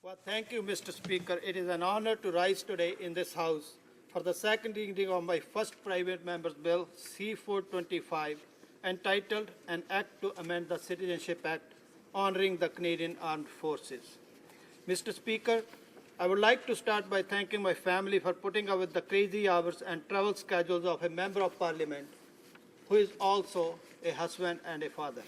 Well, thank you, Mr. Speaker. It is an honor to rise today in this House for the second reading of my first private member's bill, C-425, entitled An Act to Amend the Citizenship Act, honoring the Canadian Armed Forces. Mr. Speaker, I would like to start by thanking my family for putting up with the crazy hours and travel schedules of a Member of Parliament who is also a husband and a father.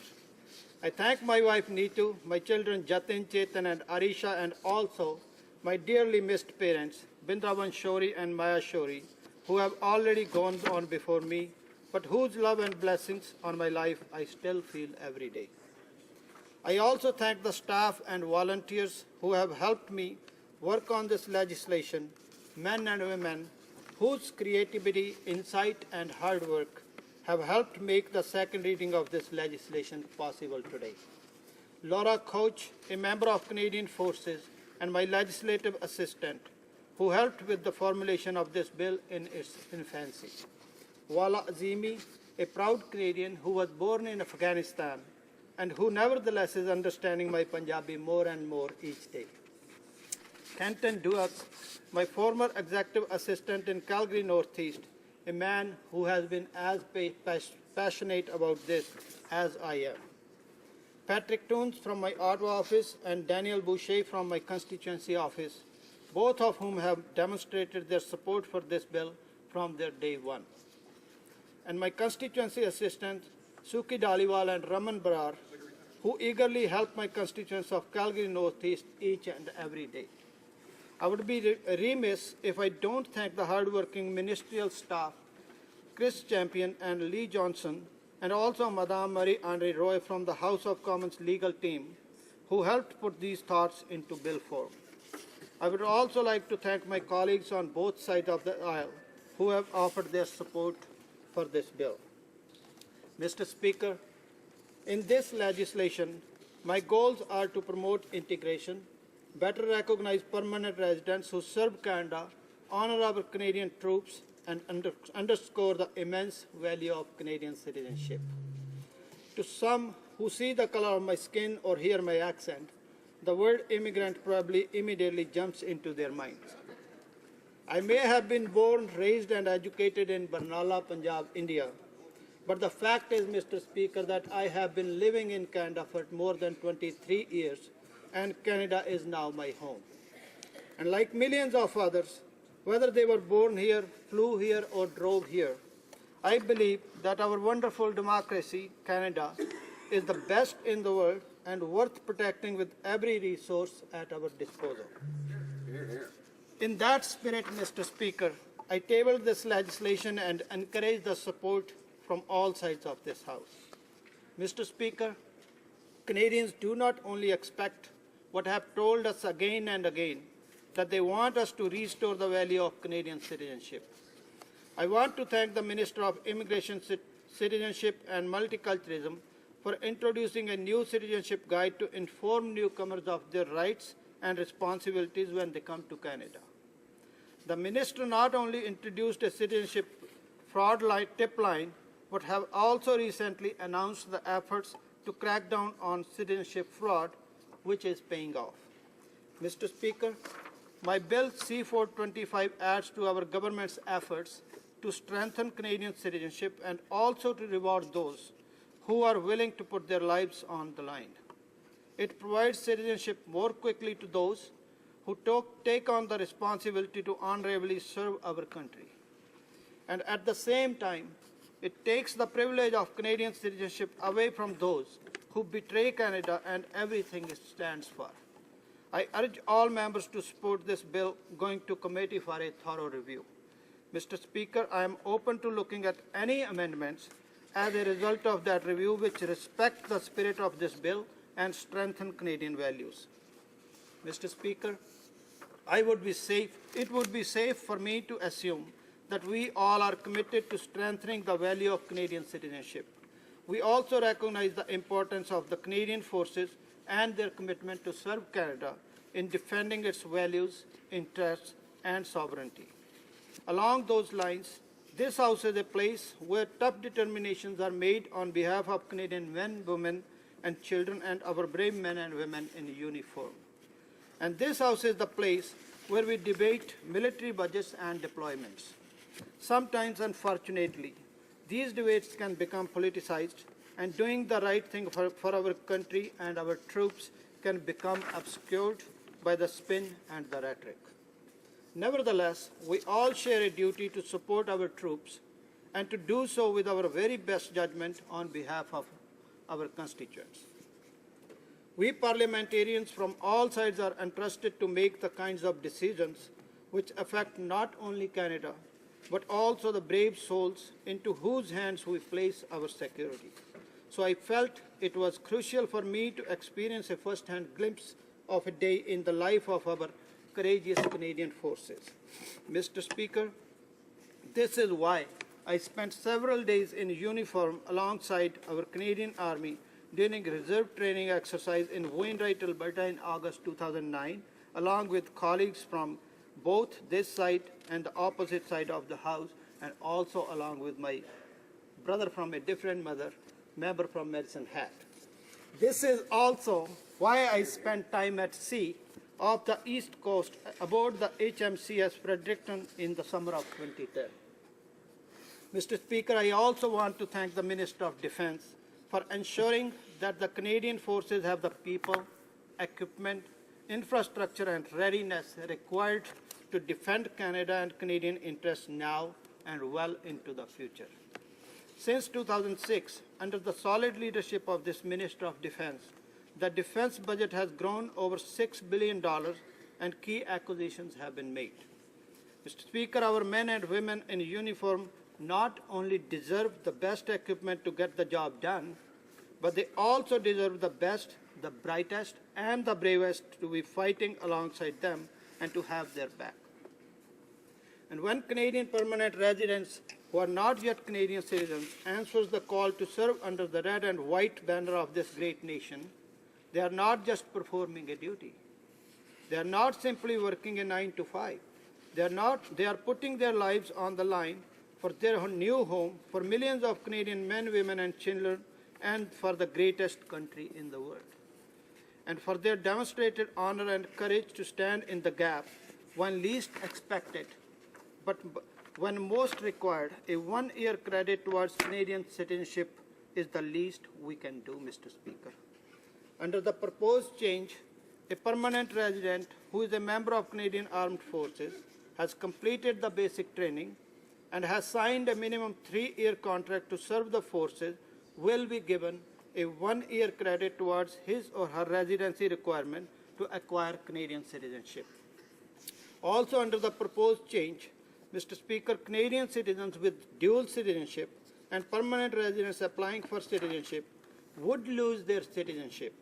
I thank my wife Neetu, my children Jatin, Chetan and Arisha, and also my dearly missed parents Devinder Shory and Maya Shory, who have already gone on before me, but whose love and blessings on my life I still feel every day. I also thank the staff and volunteers who have helped me work on this legislation, men and women whose creativity, insight and hard work have helped make the second reading of this legislation possible today. Laura Coach, a member of Canadian Forces and my legislative assistant, who helped with the formulation of this bill in its infancy. Wala Azimi, a proud Canadian who was born in Afghanistan and who nevertheless is understanding my Punjabi more and more each day. Kenton Duak, my former executive assistant in Calgary Northeast, a man who has been as passionate about this as I am. Patrick Toons from my Ottawa office and Daniel Boucher from my constituency office, both of whom have demonstrated their support for this bill from their day one. And my constituency assistants, Suki Daliwal and Raman Barar, who eagerly help my constituents of Calgary Northeast each and every day. I would be remiss if I don't thank the hardworking ministerial staff, Chris Champion and Lee Johnson, and also Madame Marie-Andre Roy from the House of Commons legal team, who helped put these thoughts into bill form. I would also like to thank my colleagues on both sides of the aisle who have offered their support for this bill. Mr. Speaker, in this legislation, my goals are to promote integration, better recognize permanent residents who serve Canada, honor our Canadian troops, and underscore the immense value of Canadian citizenship. To some who see the color of my skin or hear my accent, the word immigrant probably immediately jumps into their minds. I may have been born, raised, and educated in Barnala, Punjab, India, but the fact is, Mr. Speaker, that I have been living in Canada for more than 23 years, and Canada is now my home. And like millions of others, whether they were born here, flew here, or drove here, I believe that our wonderful democracy, Canada, is the best in the world and worth protecting with every resource at our disposal. In that spirit, Mr. Speaker, I tabled this legislation and encourage the support from all sides of this House. Mr. Speaker, Canadians do not only expect but have told us again and again that they want us to restore the value of Canadian citizenship. I want to thank the Minister of Immigration, Citizenship and Multiculturalism for introducing a new citizenship guide to inform newcomers of their rights and responsibilities when they come to Canada. The Minister not only introduced a citizenship fraud tip line, but have also recently announced the efforts to crack down on citizenship fraud, which is paying off. Mr. Speaker, my bill C-425 adds to our government's efforts to strengthen Canadian citizenship and also to reward those who are willing to put their lives on the line. It provides citizenship more quickly to those who take on the responsibility to honorably serve our country. And at the same time, it takes the privilege of Canadian citizenship away from those who betray Canada and everything it stands for. I urge all members to support this bill going to committee for a thorough review. Mr. Speaker, I am open to looking at any amendments as a result of that review which respect the spirit of this bill and strengthen Canadian values. Mr. Speaker, it would be safe for me to assume that we all are committed to strengthening the value of Canadian citizenship. We also recognize the importance of the Canadian forces and their commitment to serve Canada in defending its values, interests, and sovereignty. Along those lines, this House is a place where tough determinations are made on behalf of Canadian men, women, and children, and our brave men and women in uniform. And this house is the place where we debate military budgets and deployments. Sometimes, unfortunately, these debates can become politicized, and doing the right thing for our country and our troops can become obscured by the spin and the rhetoric. Nevertheless, we all share a duty to support our troops and to do so with our very best judgment on behalf of our constituents. We parliamentarians from all sides are entrusted to make the kinds of decisions which affect not only Canada, but also the brave souls into whose hands we place our security. So I felt it was crucial for me to experience a first-hand glimpse of a day in the life of our courageous Canadian forces. Mr. Speaker, this is why I spent several days in uniform alongside our Canadian Army during a reserve training exercise in Wainwright, Alberta in August 2009, along with colleagues from both this side and the opposite side of the House, and also along with my brother from a different mother, member from Medicine Hat. This is also why I spent time at sea off the East Coast aboard the HMCS Fredericton in the summer of 2010. Mr. Speaker, I also want to thank the Minister of Defense for ensuring that the Canadian forces have the people, equipment, infrastructure, and readiness required to defend Canada and Canadian interests now and well into the future. Since 2006, under the solid leadership of this Minister of Defense, the defense budget has grown over $6 billion and key acquisitions have been made. Mr. Speaker, our men and women in uniform not only deserve the best equipment to get the job done, but they also deserve the best, the brightest, and the bravest to be fighting alongside them and to have their back. And when Canadian permanent residents who are not yet Canadian citizens answers the call to serve under the red and white banner of this great nation, they are not just performing a duty. They are not simply working a 9 to 5. They are putting their lives on the line for their new home, for millions of Canadian men, women, and children, and for the greatest country in the world. And for their demonstrated honor and courage to stand in the gap when least expected, but when most required, a one-year credit towards Canadian citizenship is the least we can do, Mr. Speaker. Under the proposed change, a permanent resident who is a member of Canadian Armed Forces has completed the basic training and has signed a minimum 3-year contract to serve the forces will be given a 1-year credit towards his or her residency requirement to acquire Canadian citizenship. Also under the proposed change, Mr. Speaker, Canadian citizens with dual citizenship and permanent residents applying for citizenship would lose their citizenship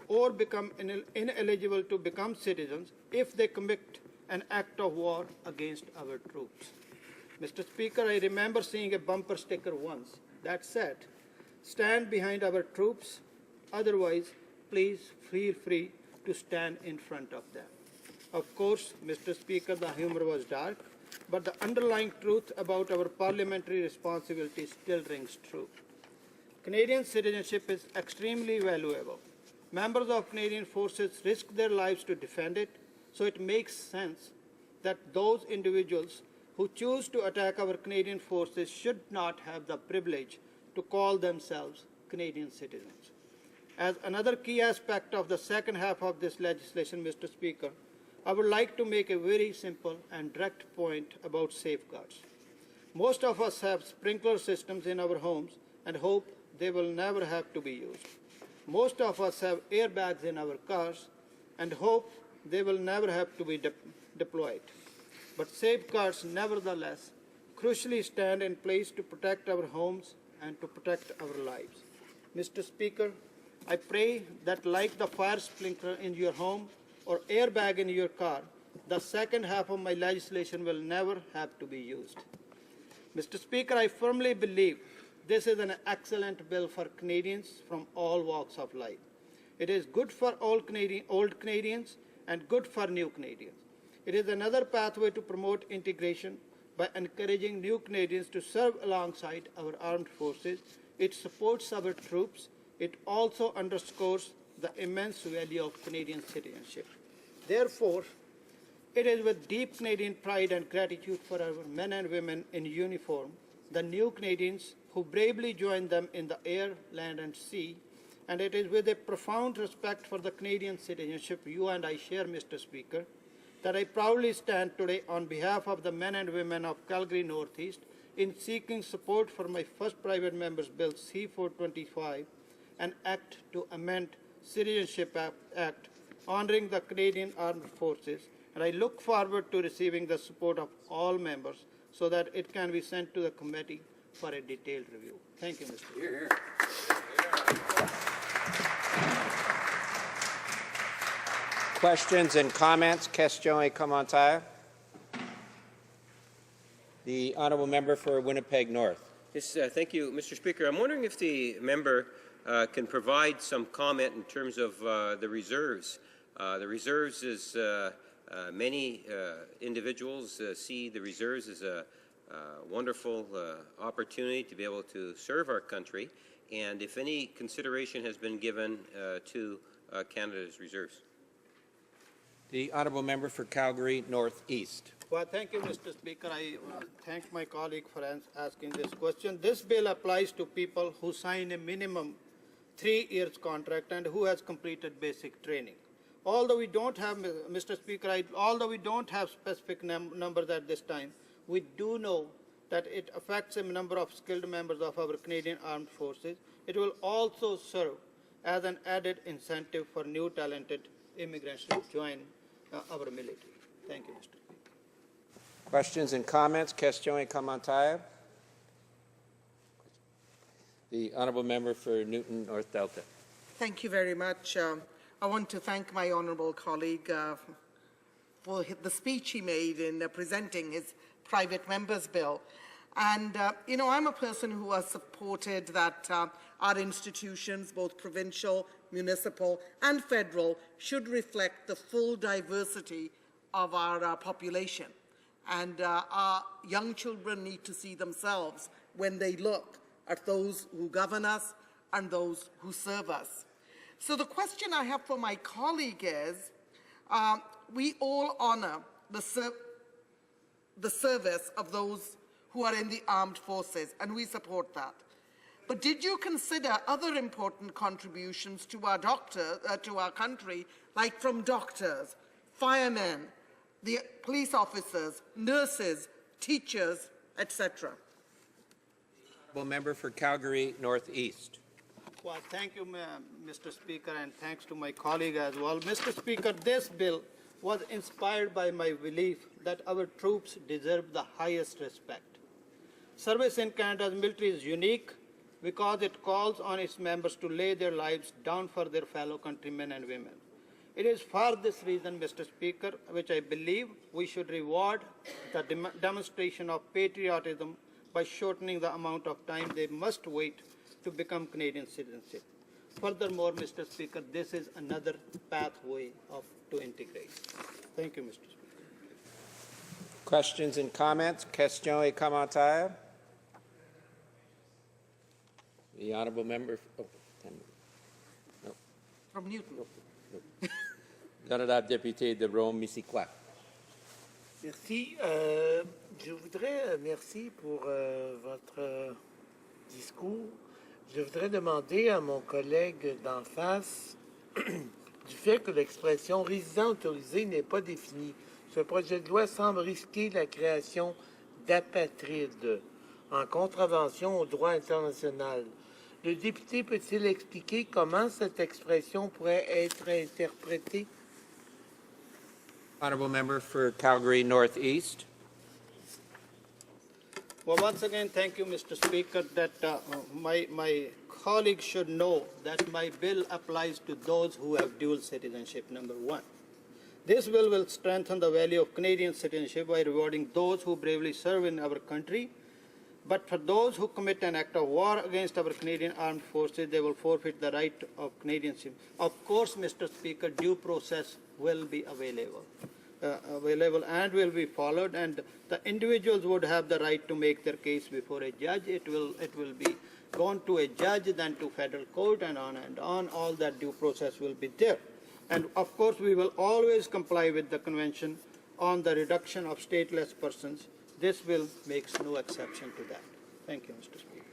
or become ineligible to become citizens if they commit an act of war against our troops. Mr. Speaker, I remember seeing a bumper sticker once that said, "Stand behind our troops, otherwise please feel free to stand in front of them." Of course, Mr. Speaker, the humor was dark, but the underlying truth about our parliamentary responsibility still rings true. Canadian citizenship is extremely valuable. Members of Canadian forces risk their lives to defend it, so it makes sense that those individuals who choose to attack our Canadian forces should not have the privilege to call themselves Canadian citizens. As another key aspect of the second half of this legislation, Mr. Speaker, I would like to make a very simple and direct point about safeguards. Most of us have sprinkler systems in our homes and hope they will never have to be used. Most of us have airbags in our cars and hope they will never have to be deployed. But safeguards, nevertheless, crucially stand in place to protect our homes and to protect our lives. Mr. Speaker, I pray that like the fire sprinkler in your home or airbag in your car, the second half of my legislation will never have to be used. Mr. Speaker, I firmly believe this is an excellent bill for Canadians from all walks of life. It is good for old Canadians and good for new Canadians. It is another pathway to promote integration by encouraging new Canadians to serve alongside our armed forces. It supports our troops. It also underscores the immense value of Canadian citizenship. Therefore, it is with deep Canadian pride and gratitude for our men and women in uniform, the new Canadians who bravely joined them in the air, land, and sea, and it is with a profound respect for the Canadian citizenship you and I share, Mr. Speaker, that I proudly stand today on behalf of the men and women of Calgary Northeast in seeking support for my first private member's bill C-425, an act to amend Citizenship Act, honoring the Canadian Armed Forces, and I look forward to receiving the support of all members so that it can be sent to the committee for a detailed review. Thank you, Mr. Speaker. Questions and comments? Question et commentaire. The honourable member for Winnipeg North. Yes, thank you, Mr. Speaker. I'm wondering if the member can provide some comment in terms of the reserves. The reserves is many individuals see the reserves as a wonderful opportunity to be able to serve our country, and if any consideration has been given to Canada's reserves. The honourable member for Calgary Northeast. Well, thank you, Mr. Speaker. I thank my colleague for asking this question. This bill applies to people who sign a minimum 3 years contract and who has completed basic training. Although we don't have, Mr. Speaker, although we don't have specific numbers at this time, we do know that it affects a number of skilled members of our Canadian Armed Forces. It will also serve as an added incentive for new talented immigrants to join our military. Thank you, Mr. Speaker. Questions and comments? Question et commentaire. The honourable member for Newton North Delta. Thank you very much. I want to thank my honourable colleague for the speech he made in presenting his private member's bill. And, you know, I'm a person who has supported that our institutions, both provincial, municipal and federal, should reflect the full diversity of our population. And our young children need to see themselves when they look at those who govern us and those who serve us. So the question I have for my colleague is, we all honour the service of those who are in the armed forces, and we support that. But did you consider other important contributions to our to our country, like from doctors, firemen, the police officers, nurses, teachers, etc.? Honourable member for Calgary Northeast. Well, thank you, Mr. Speaker, and thanks to my colleague as well. Mr. Speaker, this bill was inspired by my belief that our troops deserve the highest respect. Service in Canada's military is unique because it calls on its members to lay their lives down for their fellow countrymen and women. It is for this reason, Mr. Speaker, which I believe we should reward the demonstration of patriotism by shortening the amount of time they must wait to become Canadian citizenship. Furthermore, Mr. Speaker, this is another pathway to integrate. Thank you, Mr. Speaker. Questions and comments? Question et commentaire. The honourable member. From Newton. L'honorable député de Rome-Missisquoi. Merci. Je voudrais, merci pour votre discours. Je voudrais demander à mon collègue d'en face du fait que l'expression résident autorisé n'est pas définie. Ce projet de loi semble risquer la création d'apatrides en contravention au droit international. Le député peut-il expliquer comment cette expression pourrait être interprétée? Honourable member for Calgary Northeast. Well, once again, thank you, Mr. Speaker, that my colleagues should know that my bill applies to those who have dual citizenship, number one. This bill will strengthen the value of Canadian citizenship by rewarding those who bravely serve in our country. But for those who commit an act of war against our Canadian armed forces, they will forfeit the right of Canadian citizenship. Of course, Mr. Speaker, due process will be available and will be followed, and the individuals would have the right to make their case before a judge. It will be gone to a judge, then to federal court, and on. All that due process will be there. And of course, we will always comply with the Convention on the Reduction of Stateless Persons. This bill makes no exception to that. Thank you, Mr. Speaker.